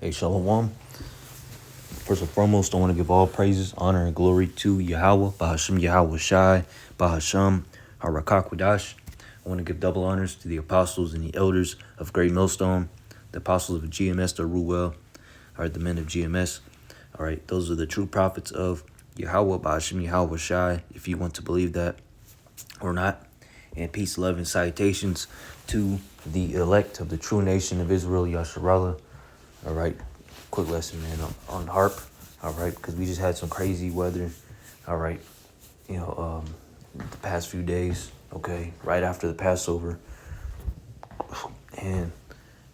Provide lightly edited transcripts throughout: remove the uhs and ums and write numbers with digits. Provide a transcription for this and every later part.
Eşăų. First and foremost, I want to give all praises, honor, and glory to Yahweh, Bahasham Yahweh Shai, Bahasham Harakakwadash. I want to give double honors to the apostles and the elders of Great Millstone, the apostles of GMS, the Ruel, the men of GMS. All right, those are the true prophets of Yahweh, Bahasham Yahweh Shai, if you want to believe that or not. And peace, love, and salutations to the elect of the true nation of Israel, Yasharallah. All right, quick lesson, man, on harp. All right, because we just had some crazy weather. All right, the past few days. Okay, right after the Passover, and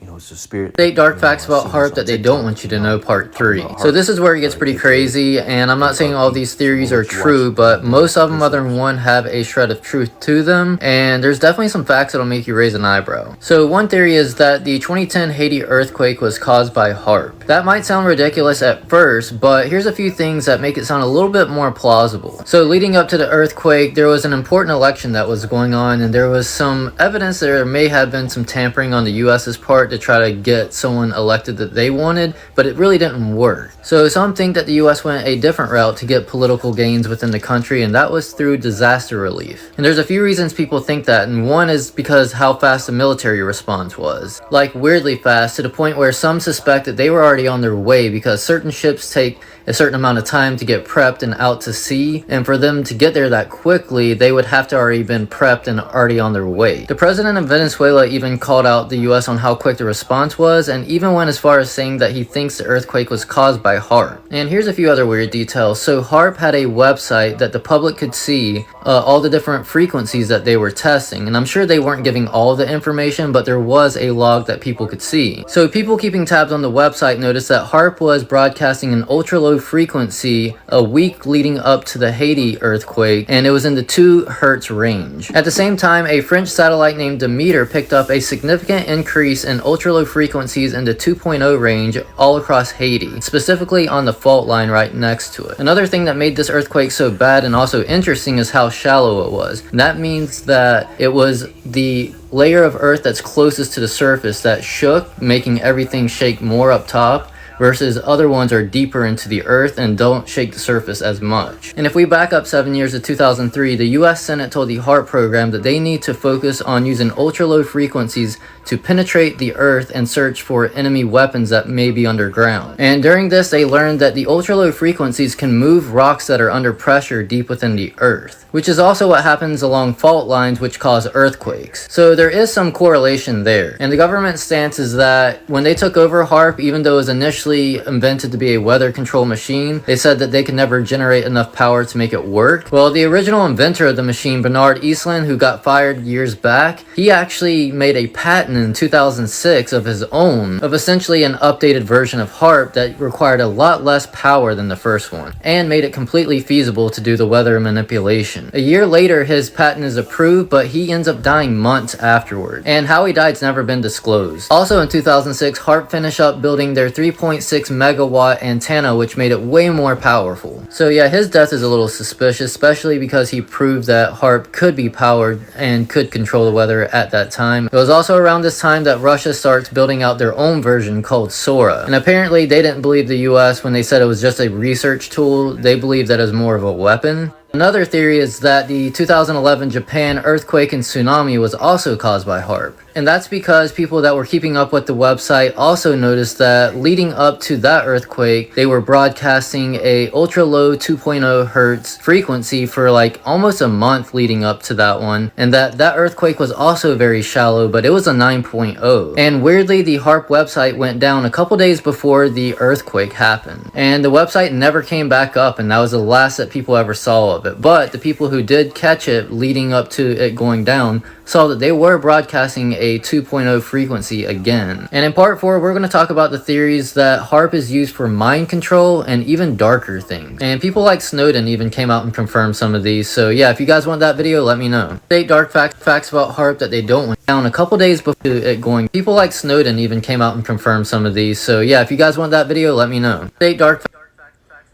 it's a spirit. 8 dark facts about harp that they don't want you to know, part 3. So this is where it gets pretty crazy, and I'm not saying all these theories are true, but most of them, other than one, have a shred of truth to them, and there's definitely some facts that'll make you raise an eyebrow. So one theory is that the 2010 Haiti earthquake was caused by harp. That might sound ridiculous at first, but here's a few things that make it sound a little bit more plausible. So leading up to the earthquake, there was an important election that was going on, and there was some evidence there may have been some tampering on the US's part to try to get someone elected that they wanted, but it really didn't work. So some think that the US went a different route to get political gains within the country, and that was through disaster relief. And there's a few reasons people think that, and one is because how fast the military response was. Like weirdly fast, to the point where some suspect that they were already on their way, because certain ships take a certain amount of time to get prepped and out to sea, and for them to get there that quickly, they would have to already been prepped and already on their way. The president of Venezuela even called out the US on how quick the response was, and even went as far as saying that he thinks the earthquake was caused by HARP. And here's a few other weird details. So HARP had a website that the public could see all the different frequencies that they were testing, and I'm sure they weren't giving all the information, but there was a log that people could see. So people keeping tabs on the website noticed that HARP was broadcasting an ultra low frequency a week leading up to the Haiti earthquake, and it was in the 2 Hertz range. At the same time, a French satellite named Demeter picked up a significant increase in ultra low frequencies in the 2.0 range all across Haiti, specifically on the fault line right next to it. Another thing that made this earthquake so bad and also interesting is how shallow it was. And that means that it was the layer of earth that's closest to the surface that shook, making everything shake more up top, versus other ones are deeper into the earth and don't shake the surface as much. And if we back up 7 years to 2003, the US Senate told the HARP program that they need to focus on using ultra-low frequencies to penetrate the earth and search for enemy weapons that may be underground. And during this, they learned that the ultra-low frequencies can move rocks that are under pressure deep within the earth, which is also what happens along fault lines which cause earthquakes. So there is some correlation there. And the government stance is that when they took over HARP, even though it was initially invented to be a weather control machine, they said that they could never generate enough power to make it work. Well, the original inventor of the machine, Bernard Eastland, who got fired years back, he actually made a patent in 2006 of his own, of essentially an updated version of HARP that required a lot less power than the first one, and made it completely feasible to do the weather manipulation. A year later, his patent is approved, but he ends up dying months afterward, and how he died's never been disclosed. Also in 2006, HARP finished up building their 3.6 megawatt antenna, which made it way more powerful. So yeah, his death is a little suspicious, especially because he proved that HARP could be powered and could control the weather at that time. It was also around this time that Russia starts building out their own version called Sora, and apparently they didn't believe the US when they said it was just a research tool. They believed that it was more of a weapon. Another theory is that the 2011 Japan earthquake and tsunami was also caused by HARP. And that's because people that were keeping up with the website also noticed that leading up to that earthquake, they were broadcasting a ultra low 2.0 hertz frequency for like almost a month leading up to that one. And that earthquake was also very shallow, but it was a 9.0. And weirdly, the HARP website went down a couple days before the earthquake happened. And the website never came back up, and that was the last that people ever saw of it. But the people who did catch it leading up to it going down saw that they were broadcasting a 2.0 frequency again. And in part 4, we're going to talk about the theories that HARP is used for mind control and even darker things. And people like Snowden even came out and confirmed some of these. So yeah, if you guys want that video, let me know. 8 dark facts about HARP that they don't want. Down a couple days before it going. People like Snowden even came out and confirmed some of these. So yeah, if you guys want that video, let me know. 8 dark facts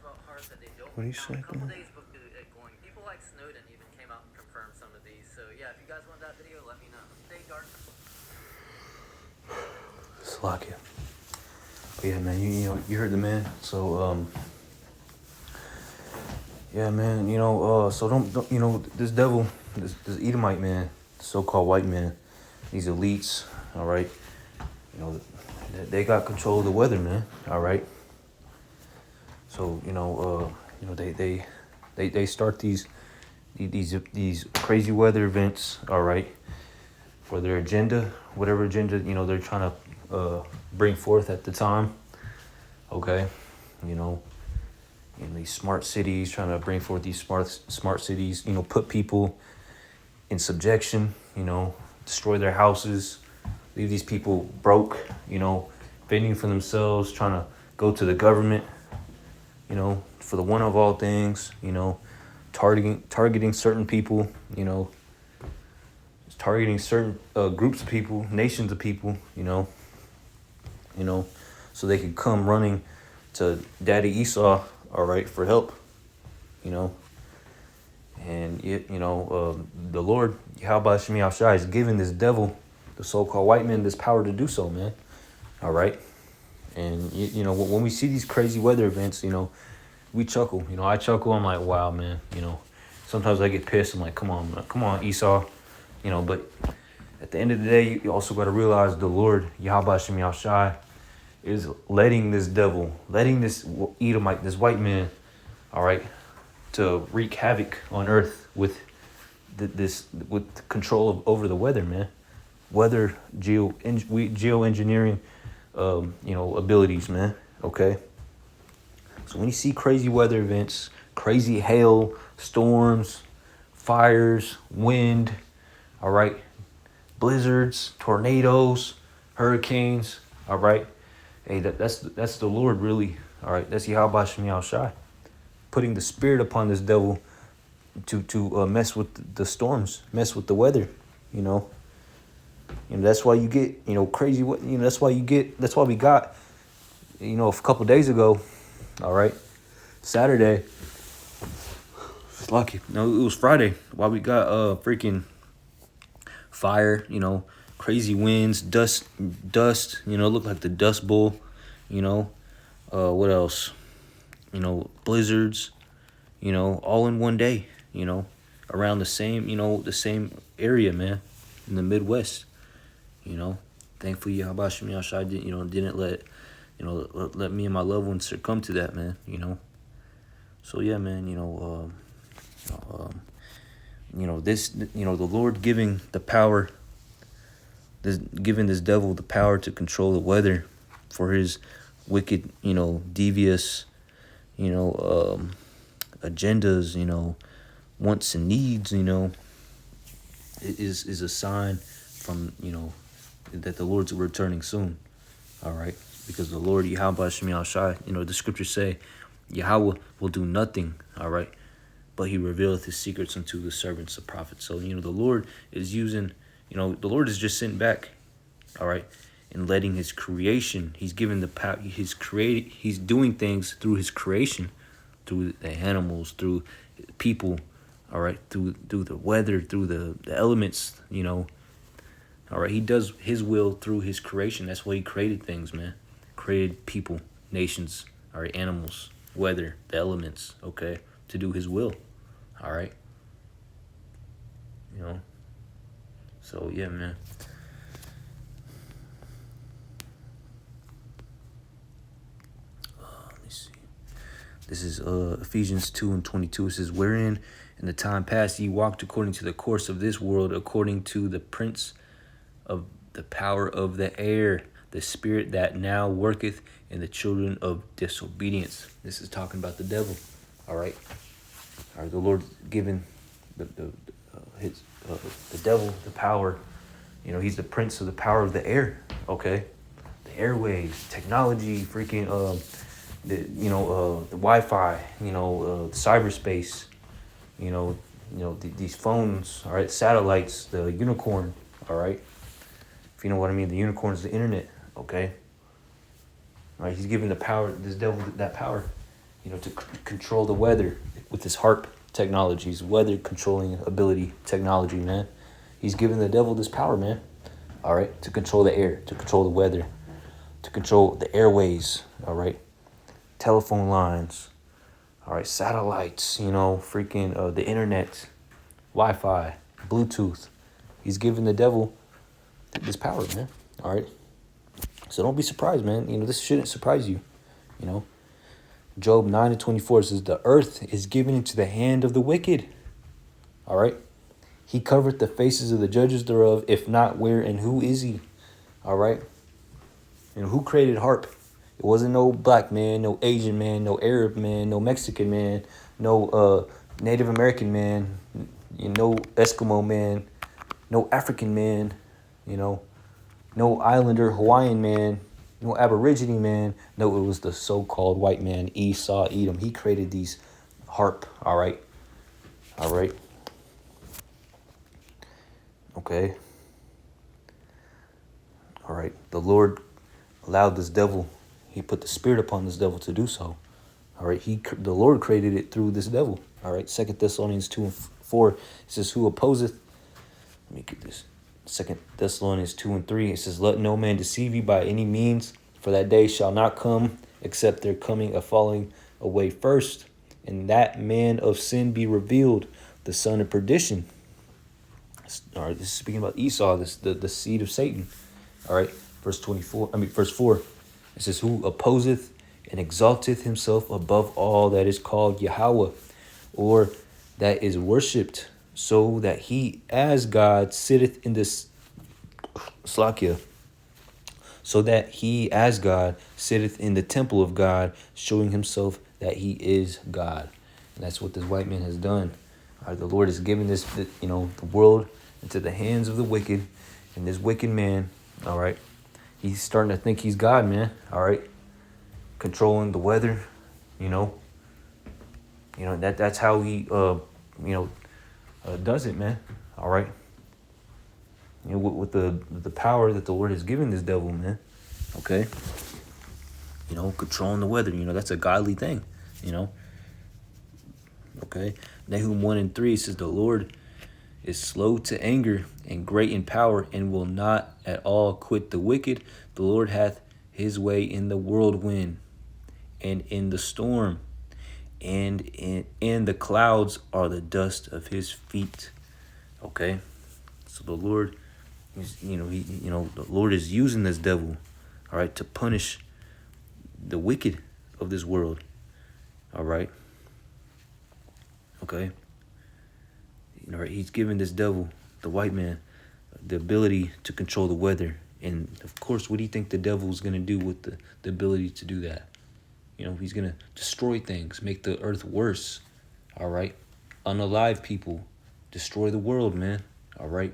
about HARP that they don't want. What do you say? People like Snowden even came out and confirmed some of these. So yeah, if you guys want that video, let me know. Stay dark. Slack it. Yeah, man, you heard the man. So yeah, man, so don't this devil, this Edomite man, so-called white man, these elites, all right, they got control of the weather, man, all right. So they start these crazy weather events, all right, for their agenda, whatever agenda they're trying to bring forth at the time, okay, in these smart cities, trying to bring forth these smart cities, put people in subjection, destroy their houses, leave these people broke, fending for themselves, trying to go to the government, for the one of all things, targeting certain people, targeting certain groups of people, nations of people, so they could come running to Daddy Esau, all right, for help, and the Lord, Yahweh Shemi Shai, is giving this devil, the so-called white man, this power to do so, man, all right. And when we see these crazy weather events, we chuckle. I chuckle. I'm like, wow, man. Sometimes I get pissed. I'm like, come on, Esau. But at the end of the day, you also got to realize the Lord, Yahweh Shemi Shai, is letting this devil, letting this Edomite, this white man, all right, to wreak havoc on earth with with control over the weather, man. Weather geoengineering, abilities, man. Okay. So when you see crazy weather events, crazy hail, storms, fires, wind, all right, blizzards, tornadoes, hurricanes, all right. Hey, that's the Lord, really. All right, that's Yahweh Shemi Shai, putting the spirit upon this devil to mess with the storms, mess with the weather, that's why you get, crazy. That's why we got, a couple days ago, all right, Saturday. It's lucky. No, it was Friday. Why we got freaking fire, crazy winds, dust, looked like the Dust Bowl, what else? Blizzards, all in one day, around the same area, man, in the Midwest. Thankfully Yahweh Shemi Shai didn't let me and my loved ones succumb to that, man. So yeah, man. This, the Lord giving the power, giving this devil the power to control the weather for his wicked, devious, agendas, wants and needs, is a sign from, that the Lord's returning soon. All right. Because the Lord, Yahweh Shemi Shai, the scriptures say, Yahweh will do nothing, all right, but he revealeth his secrets unto the servants, the prophets. So, the Lord is using, the Lord is just sitting back, all right, and letting his creation, he's giving the power, he's doing things through his creation, through the animals, through people, all right, through the weather, through the elements, all right, he does his will through his creation. That's why he created things, man. Created people, nations, all right, animals, weather, the elements, okay, to do his will, all right. So yeah, man. Let me see. This is Ephesians 2:22. It says, wherein in the time past ye walked according to the course of this world, according to the prince of the power of the air, the spirit that now worketh in the children of disobedience. This is talking about the devil. All right. The Lord giving the devil the power. He's the prince of the power of the air. Okay. The airwaves, technology, freaking the Wi-Fi, cyberspace, these phones, all right, satellites, the unicorn, all right. If you know what I mean, the unicorn is the internet, okay? All right, he's giving this devil that power, to control the weather with his HARP technologies, weather controlling ability technology, man. He's giving the devil this power, man, all right, to control the air, to control the weather, to control the airways, all right, telephone lines, all right, satellites, freaking the internet, Wi-Fi, Bluetooth. He's giving the devil this power, man. All right. So don't be surprised, man. This shouldn't surprise you. Job 9:24 says, the earth is given into the hand of the wicked. All right. He covered the faces of the judges thereof. If not, where and who is he? All right. And who created harp? It wasn't no black man, no Asian man, no Arab man, no Mexican man, no Native American man, no Eskimo man, no African man, no Islander, Hawaiian man, no Aborigine man. No, it was the so-called white man, Esau, Edom. He created these harp, all right? All right? Okay. All right. The Lord allowed this devil, he put the spirit upon this devil to do so. All right. The Lord created it through this devil. All right. 2 Thessalonians 2:4, it says, who opposeth, let me get this. 2 Thessalonians 2:3, it says, let no man deceive you by any means, for that day shall not come, except there coming a falling away first, and that man of sin be revealed, the son of perdition. All right, this is speaking about Esau, the seed of Satan. All right, verse 4, it says, who opposeth and exalteth himself above all that is called Yahweh, or that is worshipped, so that he as God sitteth in this Slakia, so that he as God sitteth in the temple of God, showing himself that he is God. And that's what this white man has done. All right, the Lord is giving the world into the hands of the wicked, and this wicked man, all right, he's starting to think he's God, man. All right, controlling the weather, that's how he does it, man. All right. With the power that the Lord has given this devil, man. Okay. Controlling the weather, that's a godly thing, Okay. Nahum 1:3 says, the Lord is slow to anger and great in power, and will not at all quit the wicked. The Lord hath his way in the whirlwind and in the storm, and the clouds are the dust of his feet. Okay. So the Lord the Lord is using this devil, all right, to punish the wicked of this world. All right. Okay. He's giving this devil, the white man, the ability to control the weather. And of course, what do you think the devil is going to do with the ability to do that? He's going to destroy things, make the earth worse. All right. Unalive people, destroy the world, man. All right.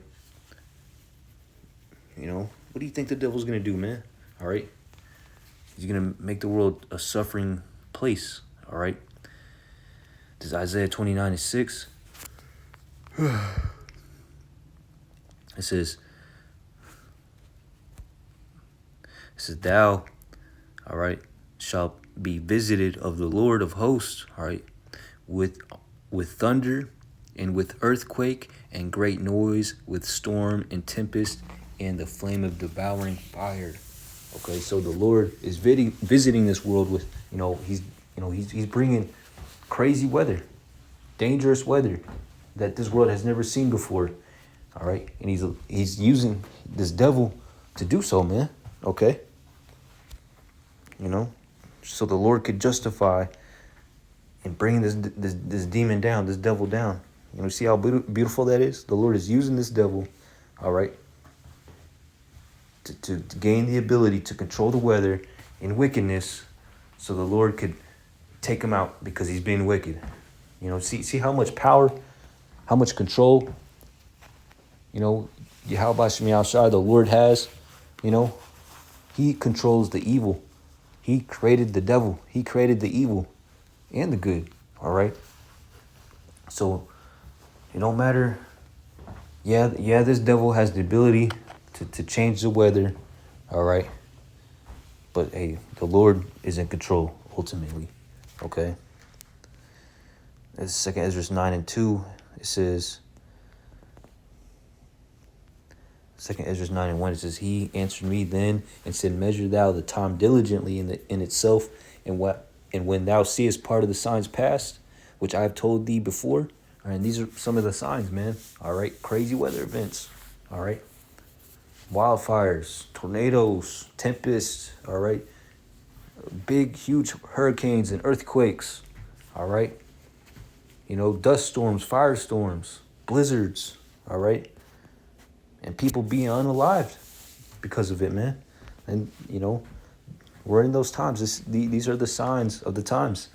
What do you think the devil's going to do, man? All right. He's going to make the world a suffering place. All right. This is Isaiah 29:6. It says, thou, all right, shalt be visited of the Lord of hosts, all right, with thunder and with earthquake and great noise, with storm and tempest and the flame of devouring fire. Okay, so the Lord is visiting this world with, he's bringing crazy weather, dangerous weather that this world has never seen before. All right, and he's using this devil to do so, man. Okay, so the Lord could justify and bring this demon down, this devil down. See how beautiful that is? The Lord is using this devil, all right, to gain the ability to control the weather in wickedness, so the Lord could take him out because he's being wicked. See how much power, how much control, Yahweh Shemi Shai, the Lord has. He controls the evil. He created the devil. He created the evil and the good. All right. So it don't matter. Yeah, this devil has the ability to change the weather. All right. But hey, the Lord is in control ultimately. Okay. It's 2 Ezra 9:2. It says, Second Ezra 9:1, it says, he answered me then and said, measure thou the time diligently in itself, and when thou seest part of the signs past, which I have told thee before. All right, and these are some of the signs, man. All right, crazy weather events. All right, wildfires, tornadoes, tempests. All right, big, huge hurricanes and earthquakes. All right, dust storms, firestorms, blizzards. All right, and people being unalived because of it, man. And we're in those times. These are the signs of the times.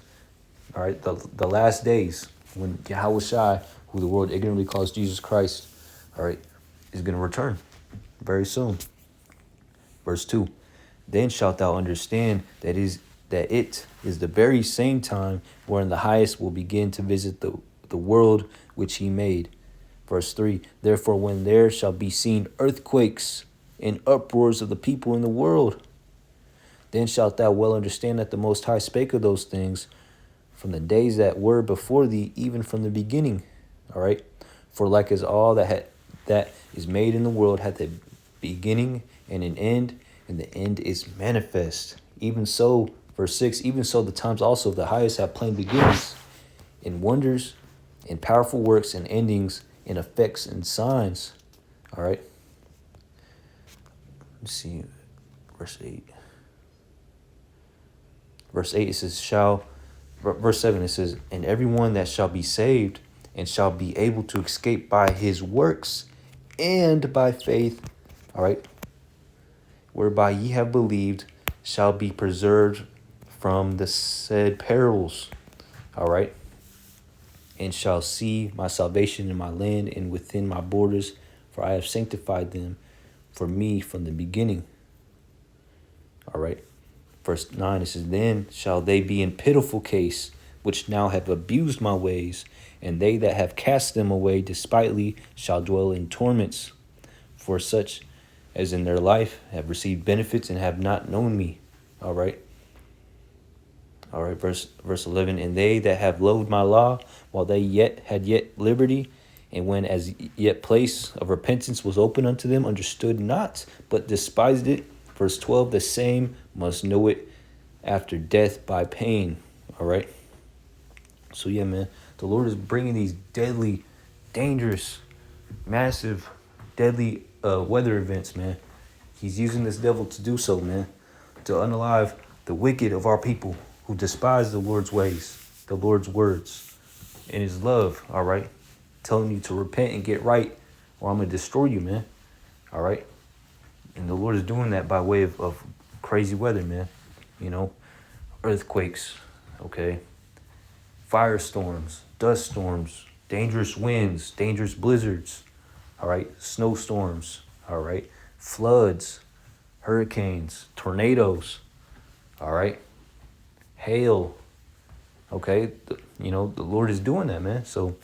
All right, the last days when Eşăų, who the world ignorantly calls Jesus Christ, all right, is going to return very soon. Verse 2, then shalt thou understand that it is the very same time wherein the highest will begin to visit the world which he made. Verse 3, therefore when there shall be seen earthquakes and uproars of the people in the world, then shalt thou well understand that the Most High spake of those things from the days that were before thee, even from the beginning. All right, for like as all that is made in the world hath a beginning and an end, and the end is manifest. Even so, verse 6, even so the times also of the highest have plain beginnings, in wonders, in powerful works, and endings, in effects and signs. All right. Let's see, verse 8. Verse 8, it says, verse 7, it says, and everyone that shall be saved and shall be able to escape by his works and by faith, all right, whereby ye have believed, shall be preserved from the said perils, all right, and shall see my salvation in my land and within my borders, for I have sanctified them for me from the beginning. All right. Verse 9, it says, then shall they be in pitiful case, which now have abused my ways, and they that have cast them away despitely shall dwell in torments, for such as in their life have received benefits and have not known me. All right. All right, verse 11, and they that have loathed my law, while they had liberty, and when as yet place of repentance was open unto them, understood not, but despised it. Verse 12, the same must know it after death by pain. All right. So yeah, man, the Lord is bringing these deadly, dangerous, massive, deadly weather events, man. He's using this devil to do so, man, to unalive the wicked of our people who despise the Lord's ways, the Lord's words, and his love. All right. Telling you to repent and get right, or I'm going to destroy you, man. All right. And the Lord is doing that by way of crazy weather, man. Earthquakes, okay, firestorms, dust storms, dangerous winds, dangerous blizzards, all right, snowstorms, all right, floods, hurricanes, tornadoes, all right, hail, okay. The Lord is doing that, man. So